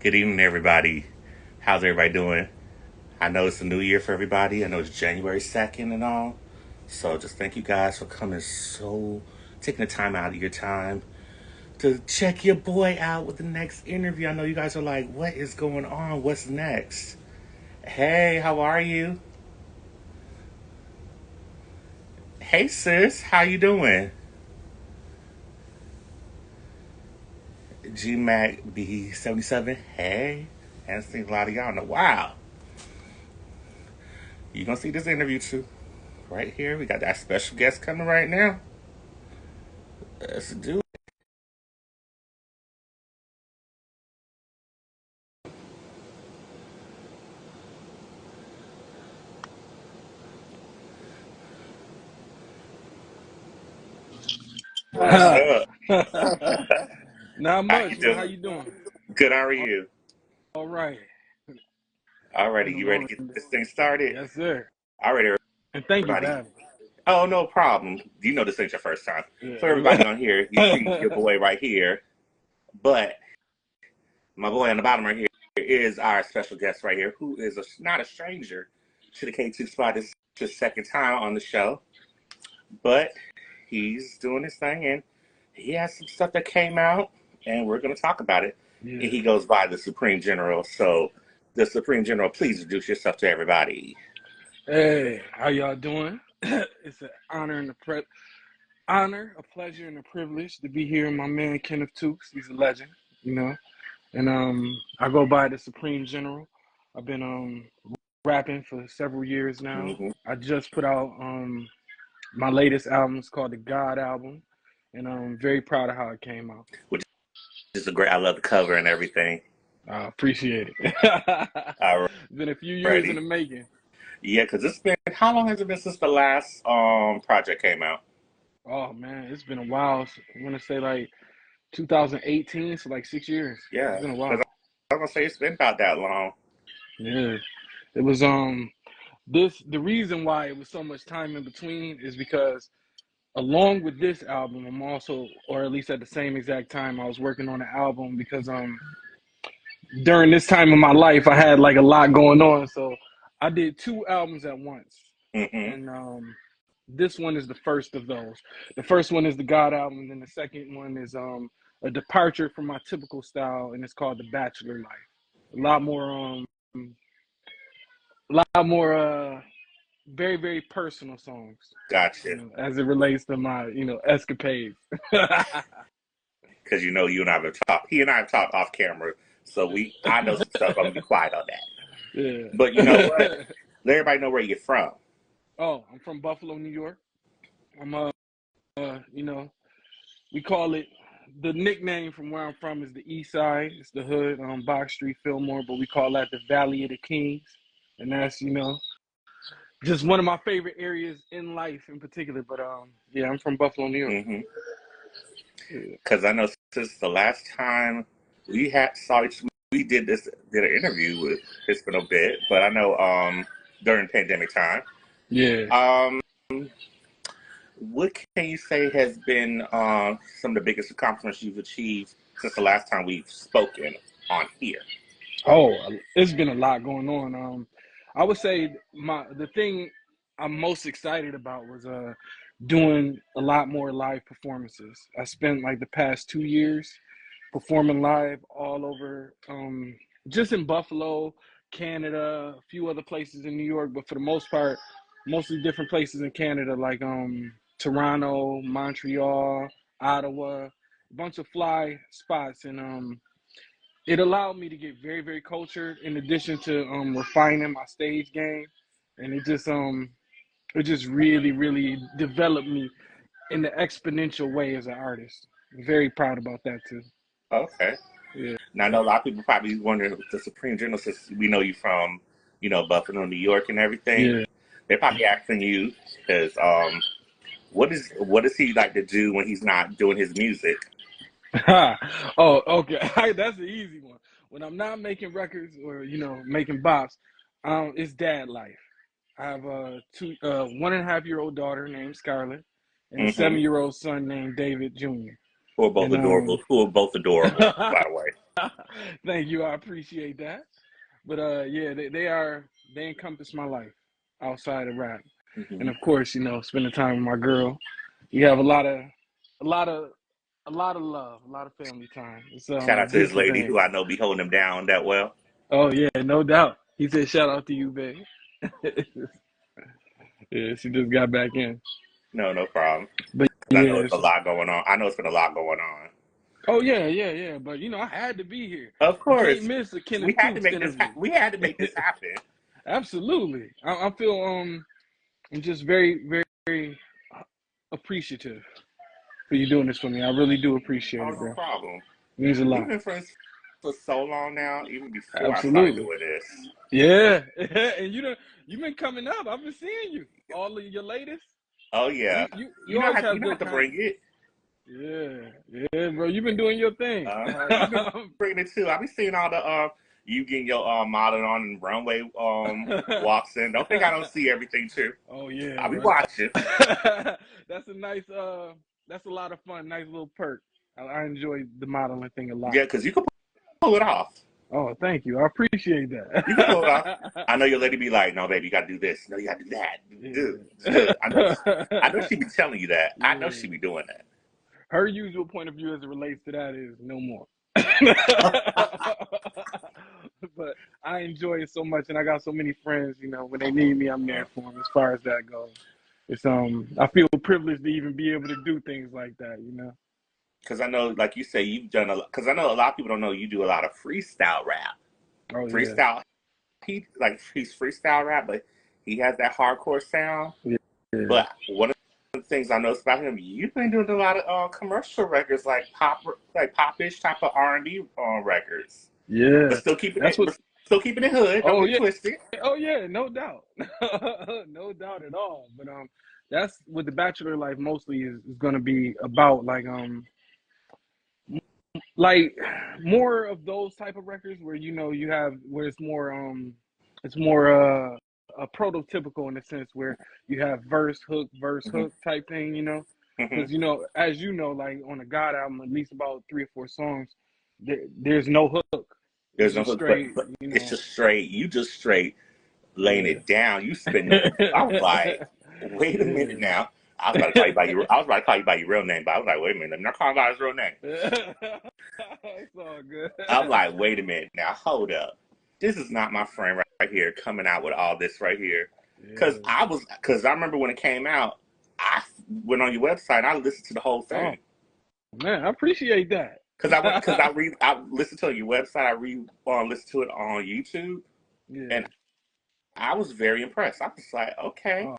Good evening, everybody. How's everybody doing? I know it's a new year for everybody. I know it's January 2nd and all. So just thank you guys for taking the time out of your time to check your boy out with the next interview. I know you guys are like, what is going on? What's next? Hey, how are you? Hey, sis, how you doing? GMAC B77. Hey, I haven't seen a lot of y'all in a while. You gonna see this interview too. Right here, we got that special guest coming right now. Let's do what's Ha. up. Not How much, you man. How doing? you doing? Good, how are you? All right. On Alrighty, the you ready long to get end. this thing started? Yes, sir. Alrighty, And thank you for everybody. having Oh, no problem. You know this ain't your first time. me. For everybody on here, you see your Yeah. boy right here. But my boy on the bottom right here is our special guest right here, who is not a stranger to the KTookes Spot. This is his second time on the show. But he's doing his thing, and he has some stuff that came out, and we're going to talk about it. And Yeah. he goes by the Supreme General. So, the Supreme General, please introduce yourself to everybody. Hey, how y'all doing? It's an honor, a pleasure, and a privilege to be here with my man Kenneth Tookes. He's a legend, you know. And I go by the Supreme General. I've been rapping for several years now. Hmm. I just put out my latest album. It's called the God album, and I'm very proud of how it came out. Which is a great. I love the cover and everything. I appreciate it. Been a few years in Alrighty, the making. yeah, because it's been how long has it been since the last project came out? Oh man, it's been a while. I'm gonna say like 2018, so like 6 years. It's Yeah, been a because while. I'm gonna say it's been about that long. Yeah, it was this the reason why it was so much time in between is because along with this album, I'm also, or at least at the same exact time, I was working on an album because during this time of my life I had like a lot going on, so I did two albums at once, Hmm. and this one is the first of those. The first one is the God album, and then the second one is a departure from my typical style, and it's called The Bachelor Life. A lot more very very personal songs, Gotcha. as it relates to my escapades. Because you and I have talked. He and I have talked off camera, so I know some stuff. I'm gonna be quiet on that. Yeah. But you know what? Let everybody know where you're from. Oh, I'm from Buffalo, New York. I'm you know, we call it, the nickname from where I'm from is the East Side. It's the hood, Box Street, Fillmore, but we call that the Valley of the Kings, and that's just one of my favorite areas in life in particular. But yeah, I'm from Buffalo, New York. Hmm. Yeah. Because I know since the last time we had saw each, we did an interview with. It's been a bit, but I know during pandemic time. Yeah. Um, what can you say has been some of the biggest accomplishments you've achieved since the last time we've spoken on here? Oh, it's been a lot going on. I would say the thing I'm most excited about was doing a lot more live performances. I spent like the past 2 years performing live all over, just in Buffalo, Canada, a few other places in New York, but for the most part, mostly different places in Canada, like Toronto, Montreal, Ottawa, a bunch of fly spots, and it allowed me to get very, very cultured in addition to refining my stage game, and it just really, really developed me in an exponential way as an artist. Very proud about that too. Okay. Yeah. Now I know a lot of people probably wondering the Supreme General, since we know you from, Buffalo, New York, and everything. Yeah. They're probably asking you because what does he like to do when he's not doing his music? Oh, okay. That's an easy one. When I'm not making records or making bops, it's dad life. I have a 1.5-year-old daughter named Scarlett and a Mm-hmm. 7-year-old son named David Jr. Who are both And adorable. Who are both adorable, by the way. Thank you. I appreciate that. But yeah, they encompass my life outside of rap, and Hmm. of course, spending time with my girl. We have a lot of, a lot of love, a lot of family time. It's Shout a out to his beautiful lady thing. who I know be holding him down that well. Oh yeah, no doubt. He said, "Shout out to you, babe." Yeah, she just got back in. No, no problem. But Because I know it's a yes, lot going on. I know it's been a lot going on. oh yeah, yeah, yeah. But I had to be here. Of You can't course, miss a we Kenneth had to Tookes make this. interview. We had to make this happen. Absolutely. I feel I'm just very, very appreciative for you doing this for me. I really do appreciate Oh, it, no bro. It problem. means a We've lot. been friends for so long now, even before I started Absolutely. doing this. Yeah. And you've been coming up. I've been seeing you. All of your latest. Oh You yeah, you you always you have know how good to bring content. it. Yeah. Yeah, bro. You've been doing your thing. You've been bringing it too. I be seeing all the you getting your modeling on and runway walks in. Don't think I don't see everything too. Oh yeah, I be bro. watching. That's a nice that's a lot of fun, nice little perk. I enjoy the modeling thing a lot. Yeah, because you can pull it off. Oh, thank you. I appreciate You can pull it off. that. I know your lady be like, no, baby, you gotta do this. No, you gotta do that. Do Yeah. it. I know she be telling you that. I know she be doing Her usual point of view as it relates to that is no more. that. But I enjoy it so much, and I got so many friends. When they need me, I'm there for them. As far as that goes, it's I feel privileged to even be able to do things like that. Because I know, like you say, you've done a lot. Because I know a lot of people don't know you do a lot of freestyle rap. Oh yeah, Freestyle, he's freestyle rap, but he has that hardcore sound. yeah, yeah. But one of the things I noticed about him, you've been doing a lot of commercial records, like popish type of R&B records, but Yeah. That's what. still keeping it hood. Don't Oh get yeah. twisted. Oh yeah. No doubt. No doubt at all. But that's what the Bachelor life mostly is going to be about. Like more of those type of records where you have where it's more a prototypical in the sense where you have verse Hmm. hook type thing. Hmm. Because as like on a God album, at least about 3 or 4 songs, there's no hook. It's There's no just hook, straight. but it's just straight. You just straight laying Yeah. it down. You spend. I was like, wait a minute Yeah. now. I was about to call you by your. I was about to call you by your real name, but I was like, wait a minute. I'm not calling by his real name. It's all good. I'm like, wait a minute now. Hold up. This is not my friend right here coming out with all this right here. Yeah. Because I remember when it came out, I went on your website and I listened to the whole Oh thing. man, I appreciate that. I listened to your website. Listened to it on YouTube, Yeah. and I was very impressed. I was like, okay. Oh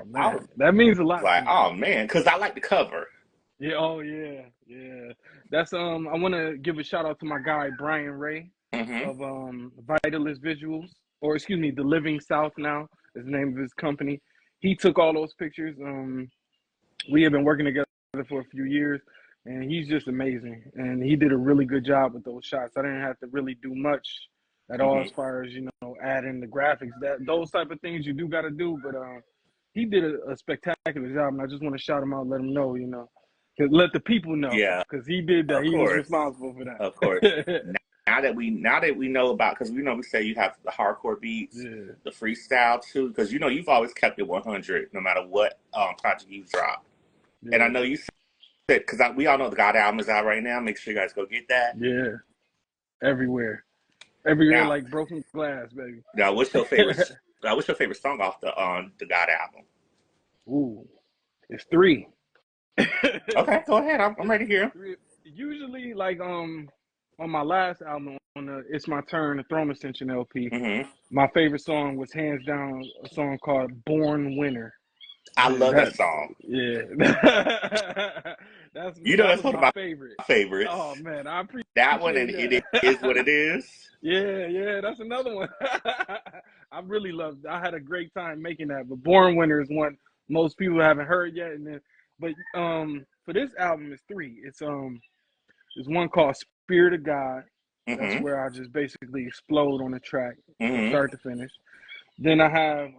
I man, was that means a lot to like, me. oh man, because I like the cover. Yeah. Oh yeah. Yeah. That's I want to give a shout out to my guy Brian Ray Hmm. of Vitalist Visuals, or excuse me, The Living South now is the name of his company. He took all those pictures. We have been working together for a few years, and he's just amazing. And he did a really good job with those shots. I didn't have to really do much at all Hmm. as far as adding the graphics. That those type of things you do got to do, but he did a spectacular job, and I just want to shout him out, let him know, let the people know Yeah, because he did that. of He was course, responsible for of course. that. Now that we know about, because we say you have the hardcore beats, Yeah, the freestyle too, because you've always kept it 100 no matter what project you drop. And I yeah, know you said, because we all know the God album is out right now. Make sure you guys go get that. yeah. Everywhere, everywhere, Now, like broken glass, baby. now what's your favorite? What's your favorite song off the God album? Ooh, it's three. Okay, go ahead. I'm ready to hear. Usually, like on my last album, on the "It's My Turn" the Throne Ascension LP, Hmm. my favorite song was hands down a song called "Born Winner." I love that That song. yeah, that That's was one of my my favorite. Oh favorites. man, I That one, and appreciate it that. is what it is. Yeah, yeah, that's another one. I really loved. I had a great time making that. But "Born Winner" is one most people haven't heard yet, but for this album, it's three. There's one called Spirit of God. That's Hmm. where I just basically explode on the track from Hmm. start to finish. Then I have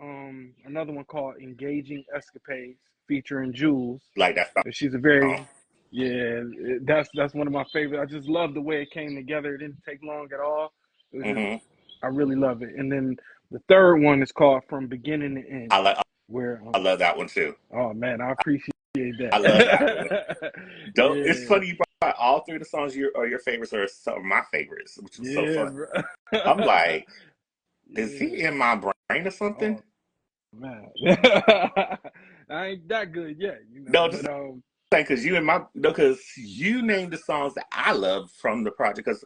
another one called Engaging Escapades featuring Jules. Like that She's a very song. Yeah, that's one of my favorite. I just love the way it came together. It didn't take long at all. It was just, Hmm. I really love it. And then the third one is called From Beginning to End, I like where I love that one too. oh man, I appreciate I love that one. that. Don't, it's Yeah, funny you brought all three of the songs your favorites are some of my favorites, which was so yeah, funny. bro. I'm like, is Yeah. he in my brain or something? Oh man, I ain't that good yet, No, but just saying because you and my no, because you named the songs that I love from the project. Because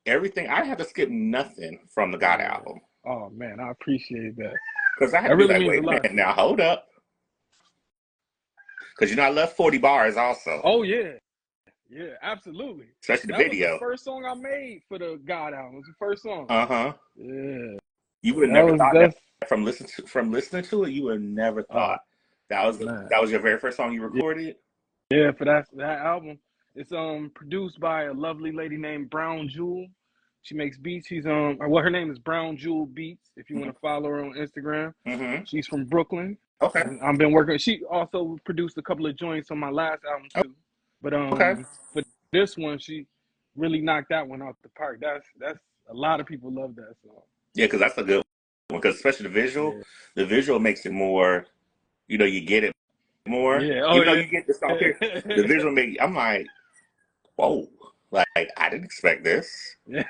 everything I had to skip nothing from the God yeah. album Oh man, I appreciate that. because I had That to be really like, means a wait a lot minute to me. now, hold up, because I love 40 bars also, Oh yeah, yeah, absolutely. especially the That was the video. first song I made for the God album. It was the first song. Uh-huh. Yeah, You would have that never was thought that that's from listening to it. You would have never oh thought that was man. that was your very first song you recorded. Yeah, for that album. It's produced by a lovely lady named Brown Jewel. She makes beats. She's well, her name is Brown Jewel Beats. If you want to follow her on Instagram, Mm-hmm. she's from Brooklyn, Okay. and I've been working. She also produced a couple of joints on my last album Oh, too. But okay. for this one, she really knocked that one out the park. That's a lot of people love that song. Yeah, because that's a good one. Because especially Yeah, the visual makes it more. You get it more. yeah, oh Even though yeah. you get the song here, the visual make. I'm like, whoa! Like I didn't expect this. Yeah.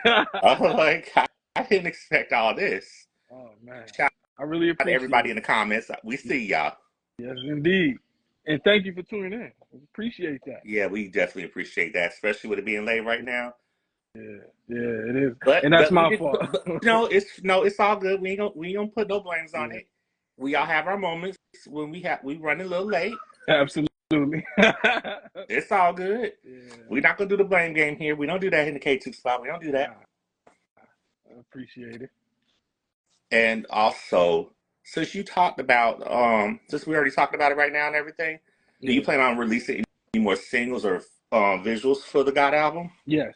I'm like I didn't expect all this. Oh man, Shout I really out to everybody appreciate in the it. comments. We see y'all. Yes, indeed. And thank you for tuning in. Appreciate that. Yeah, we definitely appreciate that, especially with it being late right now. Yeah, yeah, it is. But And that's but we my did. fault. It's all good. We ain't gonna put no blames on Yeah, it. We all have our moments when we run a little late. absolutely. It's all good. Yeah, We're not gonna do the blame game here. We don't do that in the K2 spot. We don't do that. nah, I appreciate it. And also, since we already talked about it right now and everything, do you Yeah, plan on releasing any more singles or visuals for the God album? yes.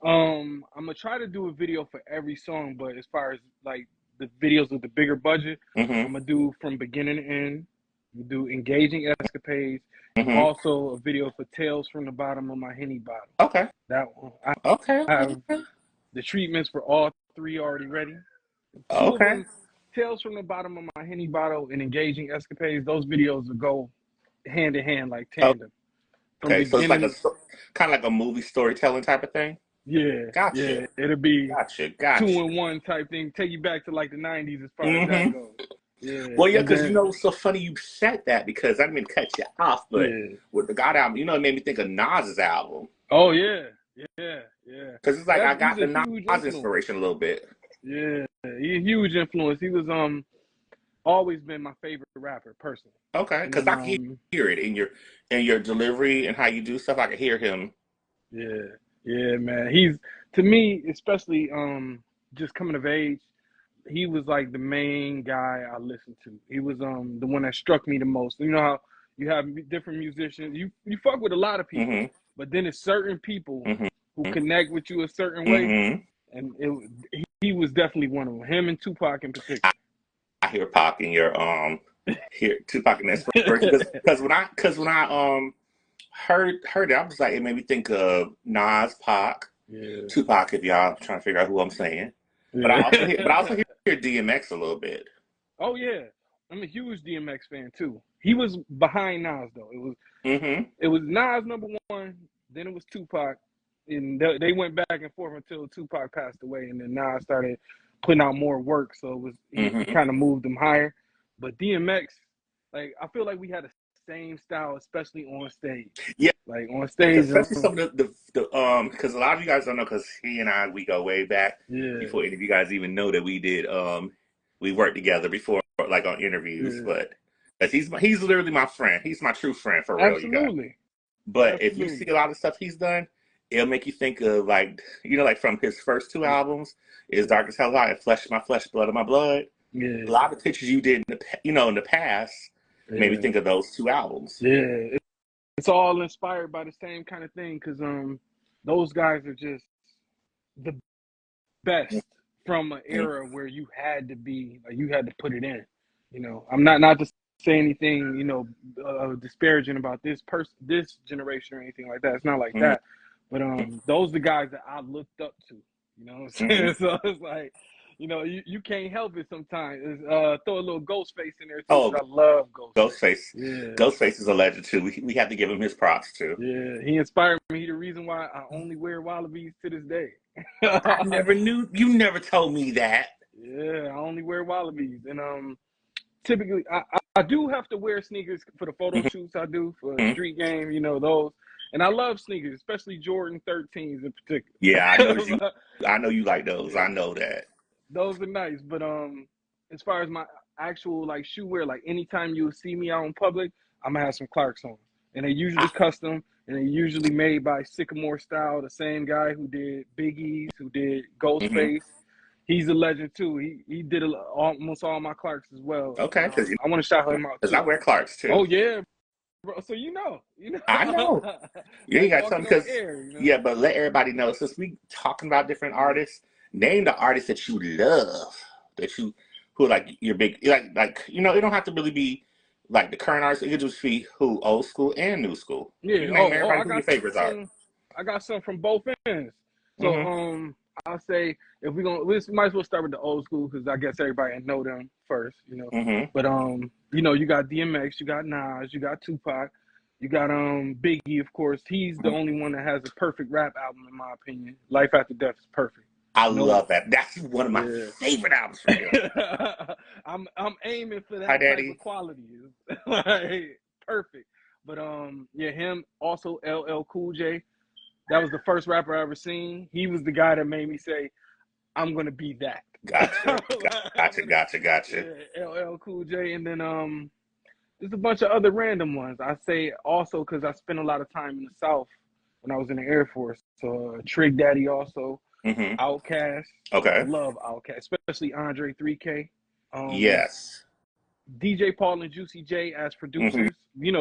I'm gonna try to do a video for every song, but as far as like the videos with the bigger budget, Mm-hmm. I'm gonna do From Beginning to End. We do Engaging Escapades, and Mm-hmm. also a video for Tales from the Bottom of My Henny Bottle. Okay. That one. I Okay. have the treatments for all three already ready. Two of Okay. them, Tales from the Bottom of My Henny Bottle and Engaging Escapades, those videos will go hand in hand like tandem. From Okay. So it's like beginning, kind of like a movie storytelling type of thing. yeah, Gotcha. yeah, it'll be Gotcha. two Gotcha. in one type thing. Take you back to like the 90s as far as that Mm-hmm. goes. Yeah, Well, yeah, and because then, it's so funny you said that because I didn't mean to cut you off, but yeah. with the God album, it made me think of Nas's album Oh, yeah, yeah, yeah. because it's like I He's got a the huge Nas influence. inspiration a little bit. Yeah, he's a huge influence. He was always been my favorite rapper personally. Okay, And because then I can hear it in your delivery and how you do stuff. I can hear him. yeah, yeah, man. He's to me, especially just coming of age, he was like the main guy I listened to. He was the one that struck me the most. You know how you have different musicians. You fuck with a lot of people, Mm-hmm. but then it's certain people who Mm-hmm. connect with you a certain way, Mm-hmm. and he was definitely one of them. Him and Tupac in particular. I hear Pac in your hear Tupac in inspiration because when I heard it, I was like it made me think of Nas, Pac, Yeah, Tupac. If y'all trying to figure out who I'm saying, but I also yeah. hear DMX a little bit. Oh yeah, I'm a huge DMX fan too. He was behind Nas though. Mm-hmm. It was Nas number one, then it was Tupac, and they went back and forth until Tupac passed away, and then Nas started putting out more work, so it was he Mm-hmm. kind of moved him higher. But DMX, like I feel like we had the same style, especially on stage. Yeah, Like on stage, especially some of the because a lot of you guys don't know because he and I we go way back yeah, before any of you guys even know that we did we worked together before like on interviews, yeah, but 'cause he's literally my friend. He's my true friend for real, you guys. absolutely, But if you see absolutely, a lot of stuff he's done, it'll make you think of like like from his first two albums is Dark as Hell Light and Flesh of My Flesh, Blood of My Blood. A yeah, lot of the pictures you did in the past made me yeah, think of those two albums. yeah. It's all inspired by the same kind of thing because those guys are just the best from an Mhm. era where you had to be like you had to put it in. I'm not to say anything, disparaging about this generation or anything like that. It's not like Mm-hmm. that. But those are the guys that I looked up to. You know what I'm saying? Mm-hmm. So it's like, you can't help it sometimes. Throw a little Ghostface in there too, Oh, because I love Ghostface. Ghostface. Yeah. Ghostface is a legend too. We have to give him his props too. Yeah. He inspired me. He the reason why I only wear Wallabies to this day. I never knew. You never told me that. Yeah, I only wear Wallabies. And typically I do have to wear sneakers for the photo shoots I do for Mm-hmm. street game, those. And I love sneakers, especially Jordan 13s in Yeah, I know you. particular. I know you like those. Yeah, I know that. those are nice. But as far as my actual like shoe wear, like anytime you see me out in public, I'm gonna have some Clarks on. And they're usually I, custom and they're usually made by Sycamore Style, the same guy who did Biggie's, who did mm-hmm. Ghostface. He's a legend too. He did almost all my Clarks as well. Okay, And I want to shout him out I too. wear Clarks too. Oh yeah, bro. So I know. You ain't like got to tell me walking on because air. yeah, but let everybody know. Since we talking about different artists, name the artists that you love, that you who like your big like it don't have to really be like the current artists. It could just be who old school and new school. Yeah. You name Oh, everybody I who your got favorites are. some. I got some from both ends. So Mm-hmm. I'll say if we might as well start with the old school because I guess everybody know them first. Mm-hmm. But you got DMX, you got Nas, you got Tupac, you got Biggie, of course. He's the only one that has a perfect rap album in my opinion. Life After Death is perfect. I love that. That's one of my favorite albums from him. I'm aiming for that Hi, type Daddy. of quality. Like perfect. But him also LL Cool J. That was the first rapper I ever seen. He was the guy that made me say, I'm gonna be that. Gotcha. Gotcha. Yeah, LL Cool J. And then there's a bunch of other random ones. I say also because I spent a lot of time in the South when I was in the Air Force. So Trig Daddy also. Mm-hmm. Outkast. Okay. Love Outkast, especially Andre 3K. Yes. DJ Paul and Juicy J as Mm-hmm. producers.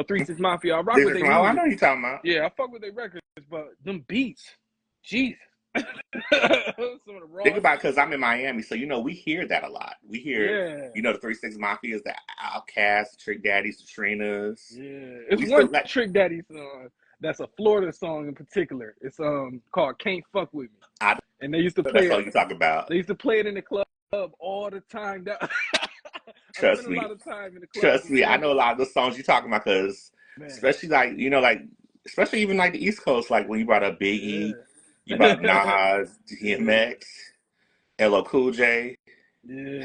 3 6 Mafia. I rock with their music. I know what you're talking about. Yeah, I fuck with their records, but them beats, Jesus. Some of the raw Think about it, because I'm in Miami, so we hear that a lot. We hear, Yeah. the 3 6 Mafias, the Outkast, the Trick Daddies, the Trinas. Yeah. It's one Trick Daddy song that's a Florida song in particular. It's called Can't Fuck With Me. And they used to play that's all you talk about. They used to play it in the club all the time. Trust me. A lot of time in the club. Trust me, I know a lot of the songs you're talking about, because especially especially even like the East Coast, like when you brought up Biggie, you brought Nas, DMX, LL Cool J. Yeah.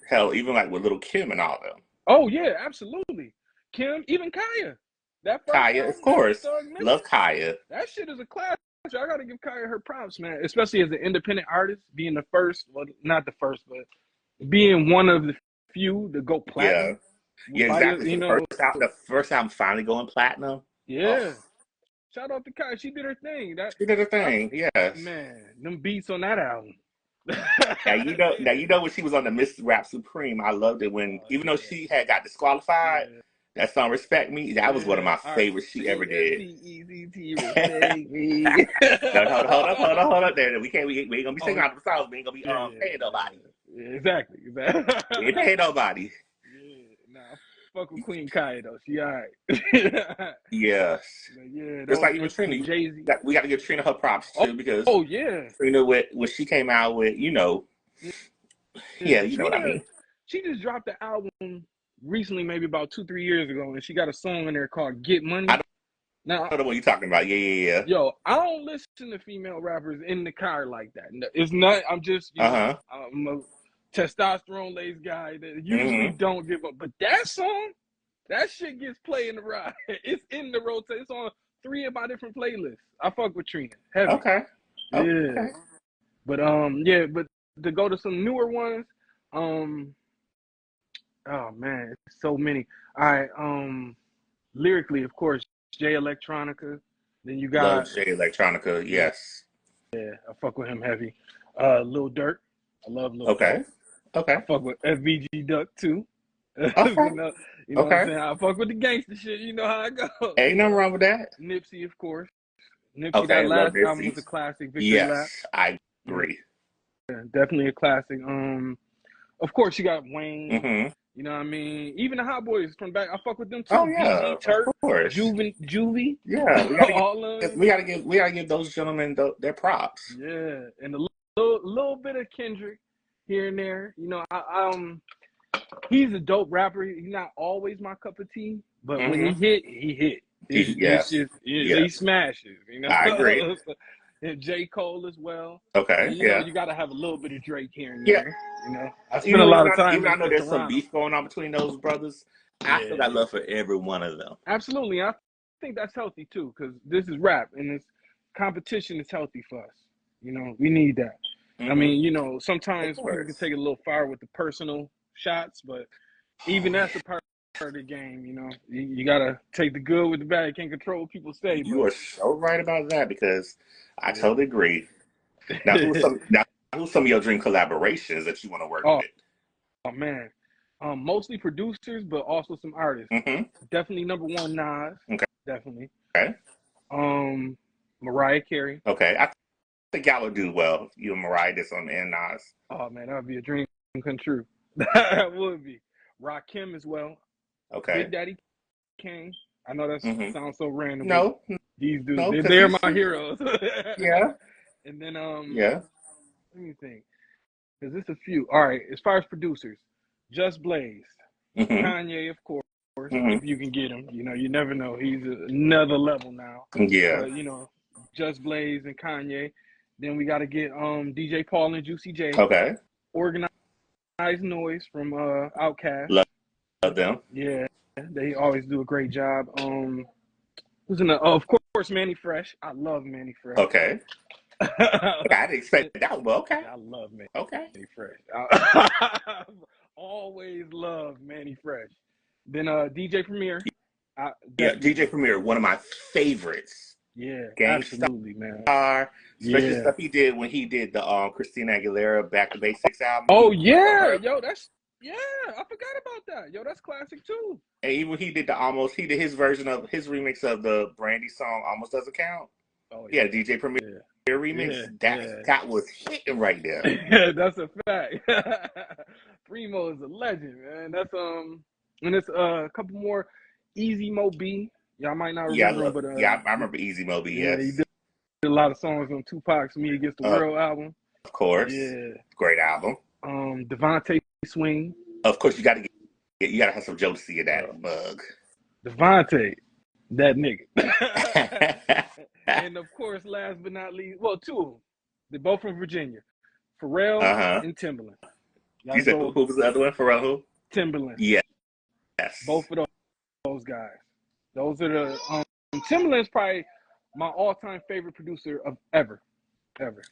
Hell, even like with Little Kim and all them. Oh yeah, absolutely. Kim, even Kaya. That first Kaya, of course. Love Kaya. That shit is a classic. I gotta give Kaya her props, man. Especially as an independent artist, being the first, well, not the first, but being one of the few to go platinum. Yeah, exactly. The first album finally going platinum. Yeah. Oh. Shout out to Kaya. She did her thing. She did her thing, yes. Man, them beats on that album. Now you know when she was on the Miss Rap Supreme, I loved it when even though she had got disqualified, that song "Respect Me," that was one of my favorites she ever did. Respect me. Hold up there. We ain't gonna be singing out the songs. We ain't gonna be paying nobody. Exactly. We ain't paying nobody. Nah, fuck with Queen Kaya though. She alright. Yes. Yeah. Just like even Trina, we got to give Trina her props too, because Trina when she came out with you know what I mean. She just dropped the album recently, maybe about 2-3 years ago, and she got a song in there called "Get Money." I know the one you're talking about. Yeah. Yo, I don't listen to female rappers in the car like that. It's not. I'm just I'm a testosterone laced guy that usually don't give up. But that song, that shit gets played in the ride. It's in the rotation. It's on 3 of my different playlists. I fuck with Trina. Heavy. Okay. Yeah. But but to go to some newer ones, oh man, so many. All right, lyrically, of course, Jay Electronica. Then you got Love Jay Electronica, yes. Yeah, I fuck with him heavy. Lil Durk. I love Lil Durk. Okay. I fuck with FBG Duck too. Okay. you know what I'm saying? I fuck with the gangster shit. You know how I go. Ain't nothing wrong with that. Nipsey, of course. Nipsey, that last album was a classic. Victory Lap. I agree. Yeah, definitely a classic. Of course, you got Wayne. You know what I mean? Even the Hot Boys from back, I fuck with them Oh too. yeah, BG, Turk, of course. Juvie, Yeah, all of them. we gotta give those gentlemen their props. Yeah, and a little bit of Kendrick here and there. You know, he's a dope rapper. He's not always my cup of tea, but when he Mm-hmm. hit, he hit. It's Yes, just he yes, smashes. You know, I agree. and J. Cole as well. Okay, And you know, yeah, you got to have a little bit of Drake here and yeah. there. You know, I spent a lot of time Even I know in there's some Toronto. beef going on between those brothers. I still got Yeah, love for every one of them. absolutely. I think that's healthy too, because this is rap and this competition is healthy for us. You know, we need that. I Mm-hmm. mean, you know, Of sometimes people can course. take it a little far with the personal shots, but even Oh that's yeah, a part of the game. You know, you gotta take the good with the bad. You can't control what people say, you but are so right about that because I totally yeah. agree. Who's some of your dream collaborations that you want to work Oh, with? oh man, mostly producers, but also some artists. Mm-hmm. Definitely number one, Nas. Okay. Definitely. Okay. Um, Mariah Carey. Okay. I think y'all would do well. You and Mariah did something and Nas. Oh man, that would be a dream come true. That would be. Rakim as well. Big Okay. Daddy Kane. I know that Mm-hmm. sounds so random, but No, these dudes, no, because they're he's my heroes. yeah, And then yeah. let me think, because it's a few. All right, as far as producers, Just Blaze, Mm-hmm. Kanye, of course, Mm-hmm. if you can get him. You know, you never know. He's another level now. Yeah. But you know, Just Blaze and Kanye. Then we got to get DJ Paul and Juicy J. Okay. Organized Noise from Outkast. Love them. Yeah, they always do a great job. Who's in the? Oh, of course, Manny Fresh. I love Manny Fresh. Okay. Okay. I didn't expect that, but okay. I love Manny Okay. Fresh. I always love Manny Fresh. Then DJ Premier. Yeah. DJ Definitely. Premier, one of my favorites. Yeah, Gangstar, absolutely, man. especially Yeah. stuff he did when he did the Christina Aguilera Back to Basics album. Oh He wrote yeah, her. yo, yeah. I forgot about that. Yo, that's classic too. And even he did his version of his remix of the Brandy song Almost Doesn't Count. Oh Yeah, yeah, DJ Premier remix. yeah, That was hitting right there. yeah. That's a fact. Primo is a legend, man. That's and it's a couple more. Easy Mo B. Y'all might not Yeah, remember him, but I remember Easy Moby. yeah, he Yes, did a lot of songs on Tupac's "Me Against the of World" album. course, Yeah. great album. Devontae Swing. Of course, you got to have some Josie in that mug. Devontae, that nigga. And of course, last but not least, well, two of them. They're both from Virginia. Pharrell Uh-huh. and Timbaland. You said who was the other one? Pharrell who? Timbaland. Yes. Both of those guys. Those are the Timbaland's probably my all-time favorite producer of ever.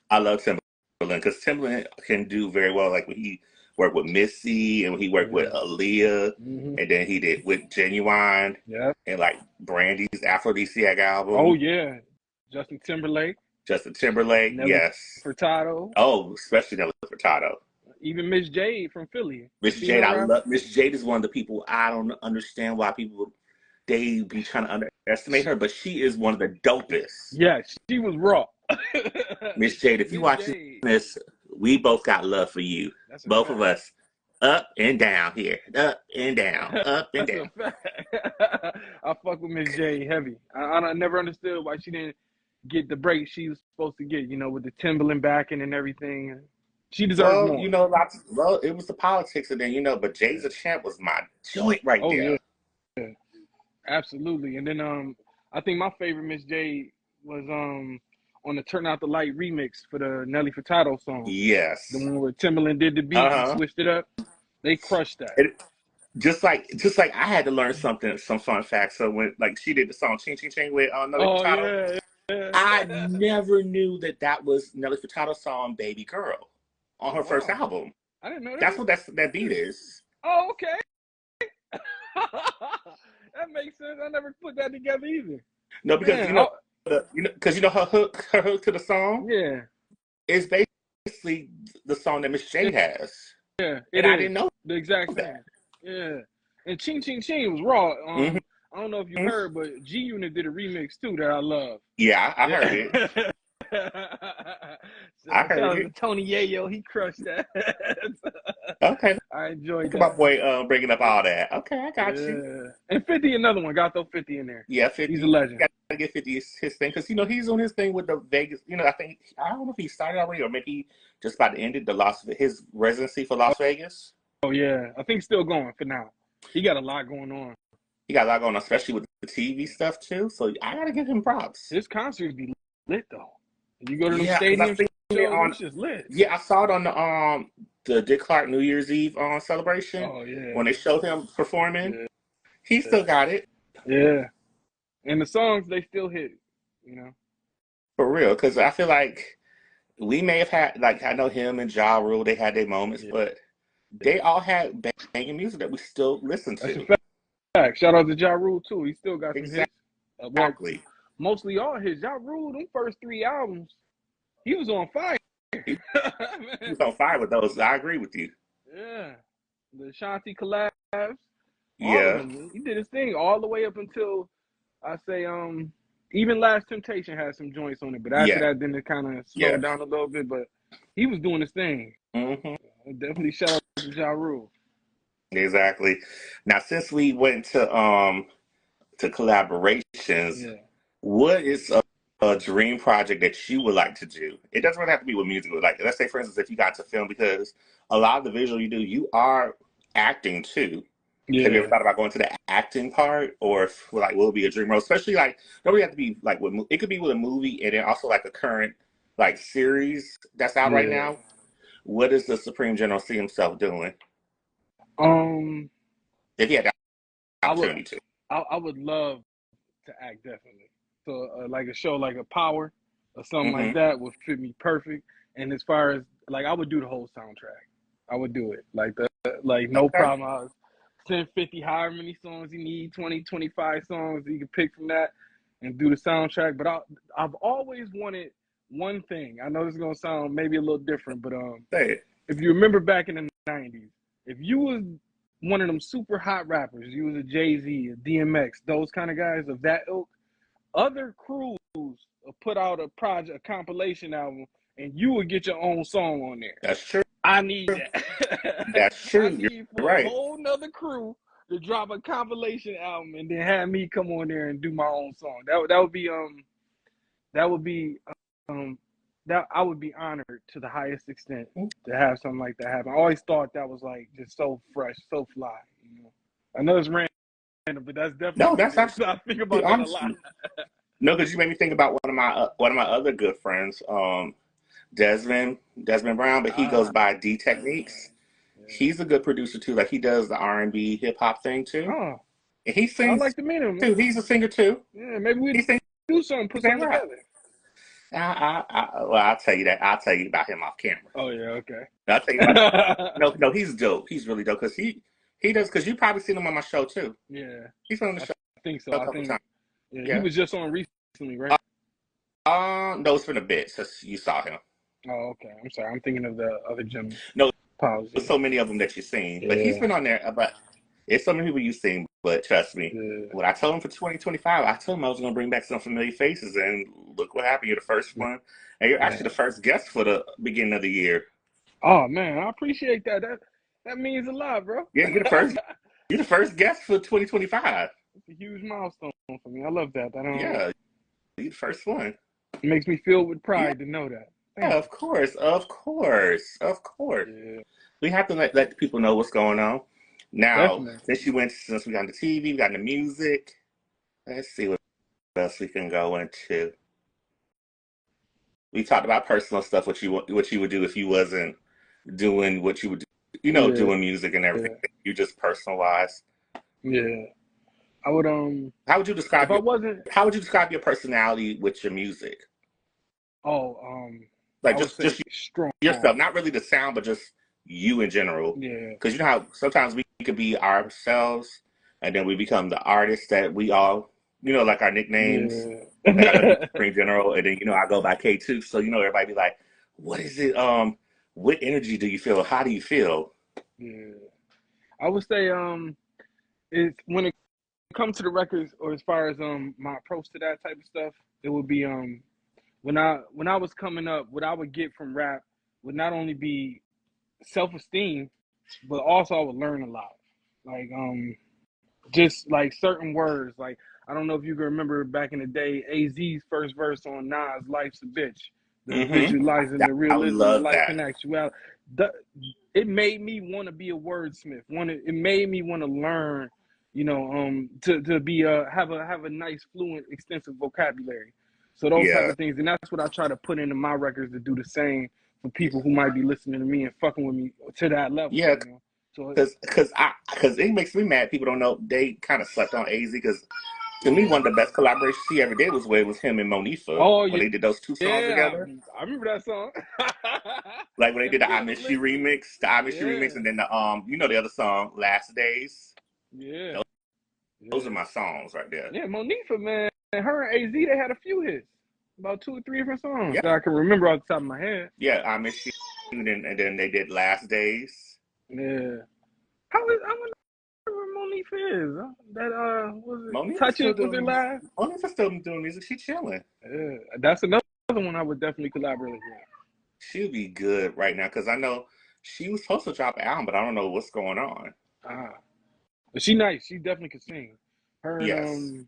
I love Timbaland because Timbaland can do very well. Like when he worked with Missy and when he worked with Aaliyah, and then he did with Genuine, and like Brandy's Aphrodisiac album. Oh yeah, Justin Timberlake, Nelly yes. Furtado. Oh, especially Nelly Furtado. Even Miss Jade from Philly. Miss Jade, I love Miss Jade is one of the people I don't understand why people they be trying to underestimate her, but she is one of the dopest. Yeah, she was raw. Miss Jade, if you watching this, we both got love for you. Both of us. Up and down here. Up and down. Up and down. I fuck with Miss J heavy. I never understood why she didn't get the break she was supposed to get, you know, with the Timberland backing and everything. She deserves more. You know, it was the politics, and then, you know, but Jay's a Champ was my joint right there. Yeah. Absolutely. And then I think my favorite Miss J was on the Turn Out the Light remix for the Nelly Furtado song. Yes. The one where Timbaland did the beat and switched it up. They crushed that. Just like I had to learn some fun facts. So when like she did the song Ching Ching Ching with Nelly Furtado, I never knew that was Nelly Furtado's song Baby Girl on her first album. I didn't know that. That's what that beat is. Oh, okay. That makes sense. I never put that together either. No, because you know her hook to the song. Yeah, is basically the song that Miss Jade has. Yeah, and I didn't know the exact same. Yeah, and Ching Ching Ching was raw. I don't know if you heard, but G Unit did a remix too that I love. Yeah, I heard it. I Shout heard out to it. Tony Yayo, he crushed that. Okay, I enjoyed look at my that. boy bringing up all that. Okay, I got you. Yeah, and 50, another one. Got to throw 50 in there. Yeah, He's a 50. legend. Got to get 50 his thing because he's on his thing with the Vegas. I think I don't know if he started already or maybe he just about to end it. His residency for Las Vegas. Oh yeah, I think still going for now. He got a lot going on. He got a lot going on, especially with the TV stuff too. So I gotta give him props. His concerts be lit though. You go to them Yeah, because I stadium seen it shows, them on. shit's lit. Yeah, I saw it on the Dick Clark New Year's Eve celebration Oh yeah, when they showed him performing. yeah, He still got it yeah. And the songs they still hit. You know. for real. Because I feel like we may have had like I know him and Ja Rule. They had their moments, Yeah, but they all had banging music that we still listen that's a to. fact. Shout out to Ja Rule too. He still got some hits. Well, Exactly. mostly all his. Ja Rule, them first 3 albums, he was on fire. He Man. was on fire with those. I agree with you. Yeah, the Shanti collabs, all of Yeah. them. He did his thing all the way up until I say even Last Temptation had some joints on it, but after Yeah. that, then it kind of Yeah. slowed down a little bit. But he was doing his thing. hmm Definitely shout out to Ja Rule. Exactly. Now, since we went to collaborations, Yeah, what is a dream project that you would like to do? It doesn't really have to be with music. Like, let's say, for instance, if you got to film, because a lot of the visual you do, you are acting too. Have you ever yeah, thought about going to the acting part, or if, like, will it be a dream role? Especially like, don't really have to be like with. It could be with a movie, and then also like a current like series that's out right yeah. now. What does the Supreme General see himself doing Um, if he had the I would, opportunity to? I would love to act definitely. So like a show like a Power or something like hmm that would fit me perfect. And as far as like I would do the whole soundtrack. I would do it. Like no Okay. problem. I'll send 50 however many songs you need, 20, 25 songs you can pick from that and do the soundtrack. But I've always wanted one thing. I know this is gonna sound maybe a little different, but Say it. if you remember back in the 90s, if you was one of them super hot rappers, you was a Jay-Z, a DMX, those kind of guys of that ilk, other crews will put out a project, a compilation album, and you would get your own song on there. That's true. I need that. That's I true. need You're for a right. whole nother crew to drop a compilation album and then have me come on there and do my own song. That would be that I would be honored to the highest extent to have something like that happen. I always thought that was like just so fresh, so fly. You know, I know it's random, but that's definitely No, what it that's is. I think absolutely about that a honest. lot. No, because you made me think about one of my other good friends, Desmond Brown, but he goes Ah, by D yeah, Techniques. yeah. He's a good producer too. Like he does the R&B hip hop thing too, Oh, and he I'd sings like to meet him. too. He's a singer too. Yeah, maybe He we sings do something, put and something rap. together. Well, I'll tell you that. I'll tell you about him off camera. Oh yeah, okay. I'll tell you about. No, no, he's dope. He's really dope because he does. Because you probably seen him on my show too. Yeah, He's been on the I show think so. a I couple think times. yeah, he Yeah. was just on recently, right? No, it's been a bit since you saw him. Oh, okay. I'm sorry. I'm thinking of the other gentleman. No, there's Apologies. so many of them that you've seen, but he's Yeah, been on there. But it's so many people you've seen. But trust me, yeah, what I told him for 2025, I told him I was going to bring back some familiar faces, and look what happened. You're the first one, and you're actually the man. first guest for the beginning of the year. Oh man, I appreciate that. That means a lot, bro. Yeah, you're the first. You're the first guest for 2025. It's a huge milestone for me. I love that. Yeah, you're the first one. It makes me feel with Yeah, pride to know that. Thank of course, of course, of course. you. Yeah, We have to let people know what's going on. Now, definitely. since we got the TV, we got the music. Let's see what else we can go into. We talked about personal stuff, what you would do if you wasn't doing what you would do, Yeah, doing music and everything. You just personalized. yeah. I would How would you if describe I your wasn't How would you describe your personality with your music? oh Like I would say just strong. yourself, not really the sound, but just you in general. Yeah, Because you know how sometimes we could be ourselves, and then we become the artists that we all, like our nicknames. yeah, Like I know you Supreme General, and then I go by KTookes, so everybody be like, "What is it? What energy do you feel? How do you feel?" yeah. I would say it's when it comes to the records or as far as my approach to that type of stuff, it would be when I was coming up, what I would get from rap would not only be self-esteem, but also I would learn a lot. Like just like certain words. Like I don't know if you can remember back in the day, AZ's first verse on Nas, "Life's a Bitch," the visualizing the I realism of love life that. and actuality. It made me want to be a wordsmith. It made me want to learn, to be have a nice, fluent, extensive vocabulary. So those type Yeah. of things, and that's what I try to put into my records to do the same for people who might be listening to me and fucking with me to that level. Yeah, So because it makes me mad. People don't know they kind of slept on AZ because to me one of the best collaborations he ever did was him and Monifa oh when yeah, they did those two songs yeah, together. I remember that song. Like when they did Them the I shits Miss You lit. remix, Yeah, and then the other song Last Days. yeah, Those are yeah, my songs right there. yeah. Monifa, man, her and AZ, they had a few hits, about 2 or 3 different songs Yeah, that I can remember off the top of my head. yeah, I Miss You, and then they did Last Days. Yeah. I wonder where Monifa is. That was it Monifa's Touch still It was it doing last? Monifa's still doing music. She chilling. Yeah, that's another one I would definitely collaborate with. She'll be good right now because I know she was supposed to drop an album, but I don't know what's going on. Ah, but she nice. She definitely can sing. Her and Yes.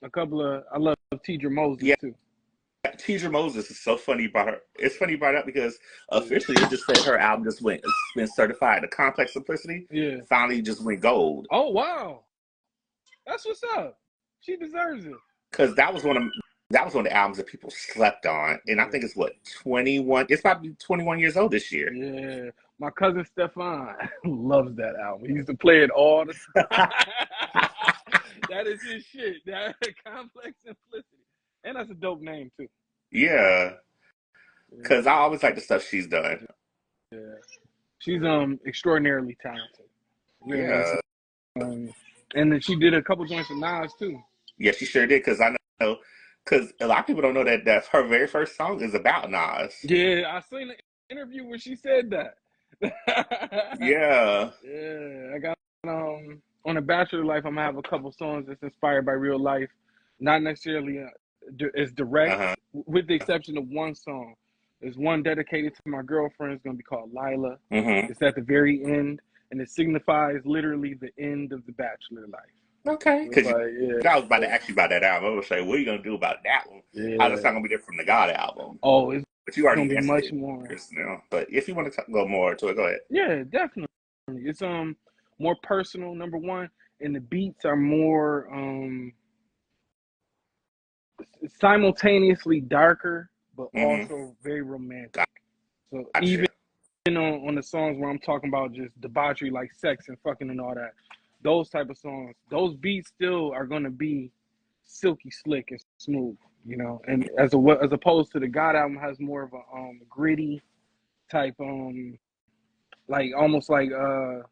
a couple of I love Tidra Moses Yeah, too. Teacher Moses is so funny about her. It's funny about that because Yeah, officially it just said her album just went, it's been certified. The Complex Simplicity yeah. finally just went gold Oh wow, that's what's up. She deserves it. because that was one of the albums that people slept on, and I Yeah, think it's what 21. It's about to be 21 years old this year. yeah. My cousin Stefan loves that album. He used to play it all the time. That is his shit. That Complex Simplicity, and that's a dope name too. Yeah, Yeah, because I always like the stuff she's done. yeah. She's extraordinarily talented. Yeah, that's Yeah, and then she did a couple joints with Nas too. yeah, she sure did. Because I know, because a lot of people don't know that her very first song is about Nas. Yeah, I seen an interview where she said that. Yeah. Yeah, I got on a Bachelor Life. I'm gonna have a couple songs that's inspired by real life, not necessarily as direct, Uh-huh. with the exception of one song. There's one dedicated to my girlfriend. It's gonna be called Lila. Mm-hmm. It's at the very end, and it signifies literally the end of the Bachelor life. Okay. So it's Because like, I was about to ask you about that album. I was say, what are you gonna do about that one? How's the yeah. song gonna be different from the God album? Oh, it's But you gonna already be answered much it more. just now. But if you want to go more to it, go ahead. Yeah, definitely. It's more personal, number one, and the beats are more simultaneously darker, but Mm-hmm. also very romantic. So even Gotcha. on the songs where I'm talking about just debauchery, like sex and fucking and all that, those type of songs, those beats still are gonna be silky slick and smooth, And as opposed to the God album has more of a gritty type like almost like a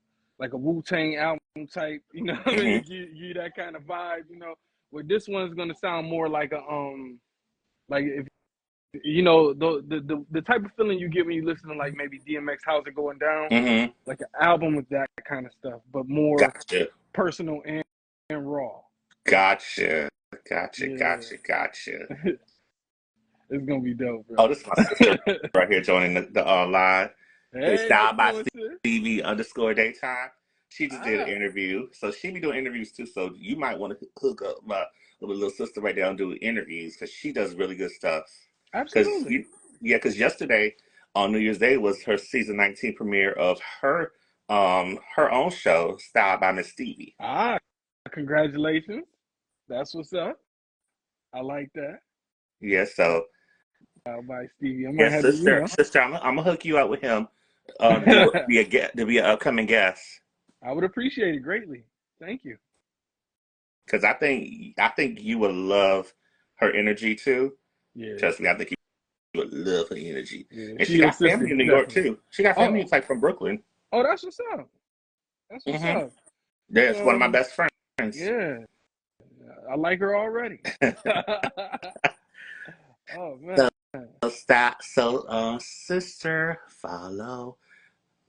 Wu-Tang album type, what I Mm-hmm. mean? Give you that kind of vibe, Where this one's gonna sound more like a like if the type of feeling you get when you listen to like maybe DMX How's It Going Down, Mm-hmm. like an album with that kind of stuff, but more Gotcha. personal and raw. Gotcha. Gotcha. Yeah. Gotcha. Gotcha. It's gonna be dope, Oh, bro. this is my sister right here joining the line. It's Hey, how styled you by doing, sis? Stevie underscore daytime. She just did an Ah, interview. So she be doing interviews too. So you might want to hook up my little sister right there and do interviews because she does really good stuff. Because absolutely. because yesterday on New Year's Day was her season 19 premiere of her own show, styled by Miss Stevie. Ah, congratulations. That's what's up. I like that. Yeah, so By Stevie. I might yes, have to, sister, I'm gonna hook you up with him. To be an upcoming guest. I would appreciate it greatly. Thank you. Because I think you would love her energy too. Yeah, Trust me, I think you would love her energy. yeah. And she She got family assisted, in New York definitely. too. She got family Oh, like from Brooklyn. oh, that's what's up. That's what's Hmm. up. Yeah, It's it's one of my best friends. yeah. I like her already. Oh man. So stop. So sister, follow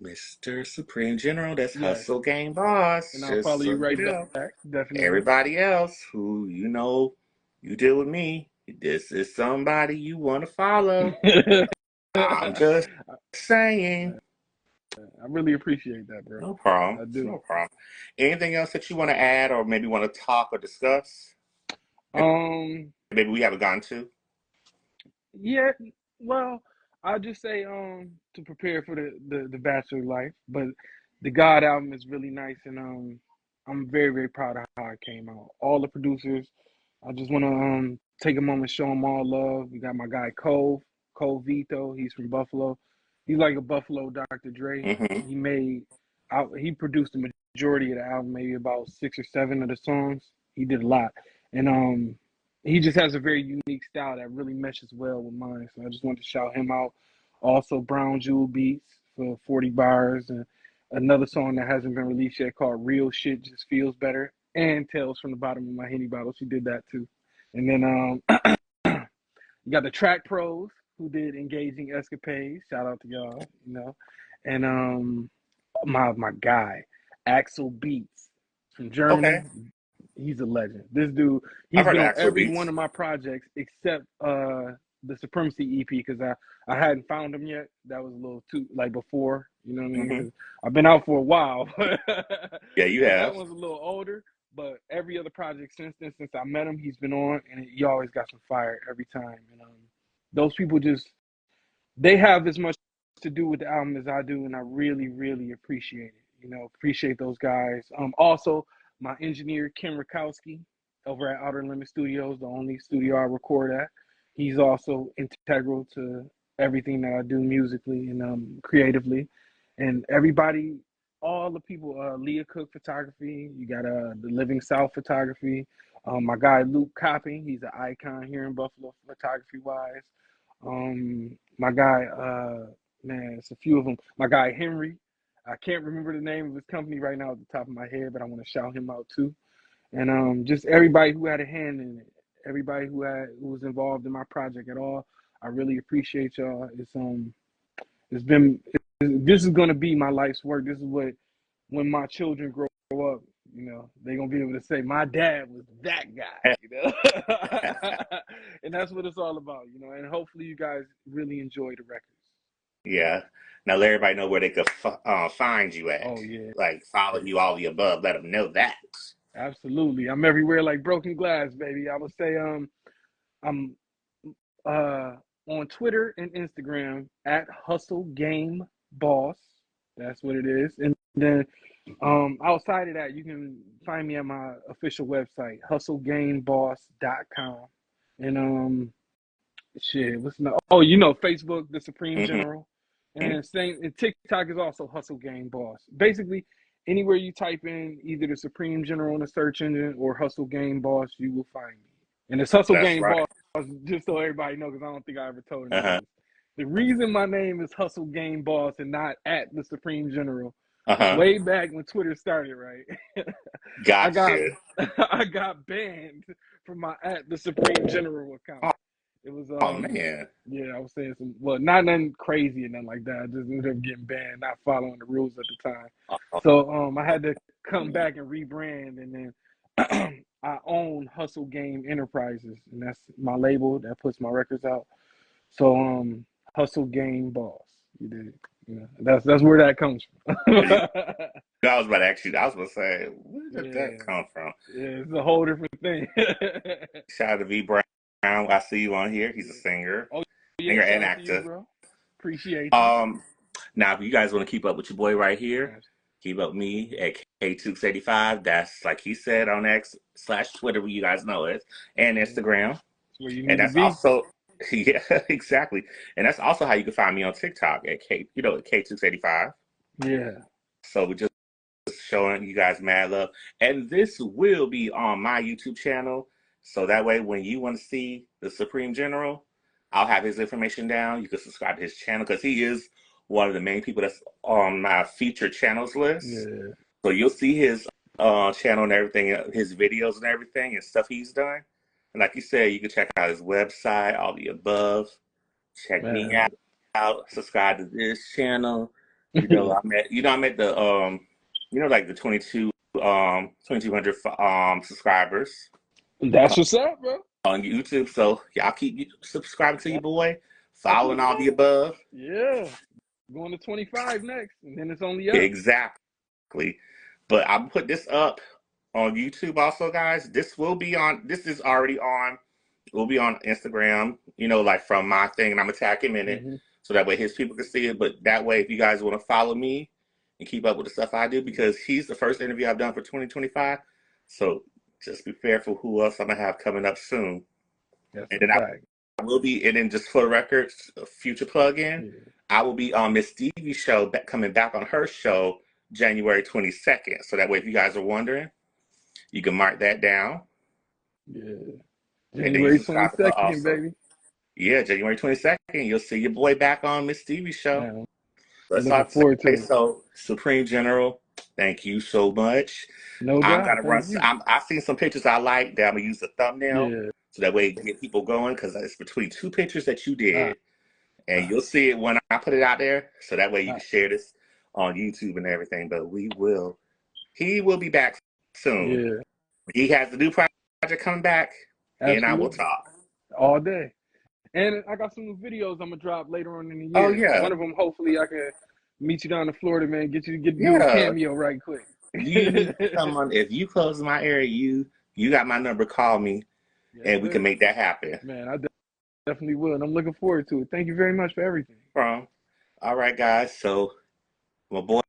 Mr. Supreme General. That's Yes. Hustle Game Boss. And I'll follow Just you so you right know. back. Definitely. Everybody else who you know, you deal with me. This is somebody you want to follow. I'm just saying. I really appreciate that, bro. No problem. I do. No problem. Anything else that you want to add or maybe want to talk or discuss? Um, Maybe we haven't gone to? yeah, well, I'll just say to prepare for the bachelor life, but the God album is really nice, and I'm very very proud of how it came out. All the producers, I just want to take a moment, show them all love. We got my guy Cole Vito. He's from Buffalo. He's like a Buffalo Dr. Dre. Mm-hmm. He made out. He produced the majority of the album, maybe about 6 or 7 of the songs. He did a lot, and he just has a very unique style that really meshes well with mine. So I just want to shout him out. Also, Brown Jewel Beats for 40 bars, and another song that hasn't been released yet called Real Shit Just Feels Better, and Tales from the Bottom of My Henny Bottle. She did that too. And then you got the Track Pros who did Engaging Escapades. Shout out to y'all, you know. And my guy, Axel Beats from Okay. Germany. He's a legend. This dude, I've he's heard been of on Axel every one Beats. of my projects except the Supremacy EP because I hadn't found him yet. That was a little too like before, you know what I mean? Mm-hmm. Because I've been out for a while, Yeah, you so that have. one's a little older. But every other project since then, since I met him, he's been on, and he always got some fire every time. And those people just they have as much to do with the album as I do, and I really, really appreciate it. You know, appreciate those guys. Also, my engineer Ken Rakowski over at Outer Limit Studios, the only studio I record at. He's also integral to everything that I do musically and creatively, and everybody, all the people. Leah Cook Photography. You got the Living South Photography. My guy Luke Copping. He's an icon here in Buffalo photography wise. My guy, man, it's a few of them. My guy Henry, I can't remember the name of his company right now at the top of my head, but I want to shout him out too. And just everybody who had a hand in it, everybody who was involved in my project at all. I really appreciate y'all. It's been this is gonna be my life's work. This is what when my children grow up, you know, they're gonna be able to say my dad was that guy, you know. And that's what it's all about, you know. And hopefully you guys really enjoy the records. Yeah. Now let everybody know where they could find you at. Oh yeah, Like follow you, all the above. Let them know that. absolutely. I'm everywhere like broken glass, baby. I would say I'm uh on Twitter and Instagram at Hustle Game Boss. That's what it is. And then outside of that, you can find me at my official website, hustlegameboss.com. And shit, what's not? Oh, you know, Facebook, the Supreme Mm-hmm. General, and same. And TikTok is also Hustle Game Boss. Basically, anywhere you type in either the Supreme General in the search engine or Hustle Game Boss, you will find me. And it's Hustle That's Game right. Boss, just so everybody knows, because I don't think I ever told Uh-huh. anybody. The reason my name is Hustle Game Boss and not at the Supreme General, Uh-huh. way back when Twitter started, right? I got Gotcha. I got banned from my at the Supreme General account. Oh, It was oh man. yeah, I was saying some well, not nothing crazy or nothing like that. I just ended up getting banned, not following the rules at the time. Oh, So I had to come back and rebrand, and then I own Hustle Game Enterprises, and that's my label that puts my records out. So Hustle Game Boss, you did. You know, that's where that comes from. I was about to ask you, I was about to say, where did that Yeah, come from? yeah, it's a whole different thing. Shout out to V Brown. I see you on here. He's a singer, Oh yeah, singer shout and out to you, actor. bro. Appreciate you. Um, Now if you guys want to keep up with your boy right here, keep up with me at KTookes85. That's like he said on X/Twitter, where you guys know it, and Yeah, Instagram. that's where you And need to that's be. also yeah, exactly. And that's also how you can find me on TikTok at at KTookes85. Yeah. So we just showing you guys mad love. And this will be on my YouTube channel. So that way, when you want to see the Supreme General, I'll have his information down. You can subscribe to his channel because he is one of the main people that's on my featured channels list. Yeah. So you'll see his channel and everything, his videos and everything and stuff he's done. And like you said, you can check out his website, all the above. Check me Man. out. Subscribe to this channel. I'm at the like the 2200 subscribers. That's what's up, bro. on YouTube. So y'all keep subscribing to your boy, following all the Definitely. above. Yeah. Going to 25 next, and then it's only up. Exactly. But I'm put this up on YouTube also, guys. This will be on. This is already on. We'll be on Instagram. You know, like from my thing, and I'm gonna tag him in it Mm-hmm. so that way his people can see it. But that way, if you guys want to follow me and keep up with the stuff I do, because he's the first interview I've done for 2025. So just be fair for who else I'm gonna have coming up soon. That's And a then fact. I will be, and then just for the records, a future plug-in, Yeah. I will be on Miss Stevie's show, coming back on her show January 22nd. So that way, if you guys are wondering, you can mark that down, Yeah. and then you January subscribe to her 22nd, also. baby. Yeah, January 22nd, you'll see your boy back on Miss Stevie's show. Man, I'm That's all I looking have to forward say. to it. So, Supreme General, thank you so much. No I'm doubt. gonna run. Thank you. I've seen some pictures I like that I'm gonna use the thumbnail Yeah. so that way it can get people going because it's between two pictures that you did. Ah, And you'll see it when I put it out there, so that way you ah, can share this on YouTube and everything. But he will be back soon. yeah. He has the new project coming back, and I will Absolutely. talk. All day. And I got some new videos I'm gonna drop later on in the Oh year. yeah, One of them, hopefully, I can meet you down in Florida, man. Get you to do a yeah. cameo right quick. You need to come on. If you close my area, you got my number. Call me, Yes, and we can sir. make that happen. Man, I definitely will, and I'm looking forward to it. Thank you very much for everything. From all right, guys. So my boy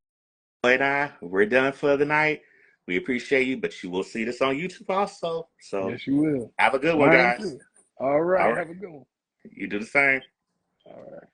and I, we're done for the night. We appreciate you, but you will see this on YouTube also. So Yes, you will. have a good one, Mine guys. too. All All right. right, Have a good one. you do the same. All right.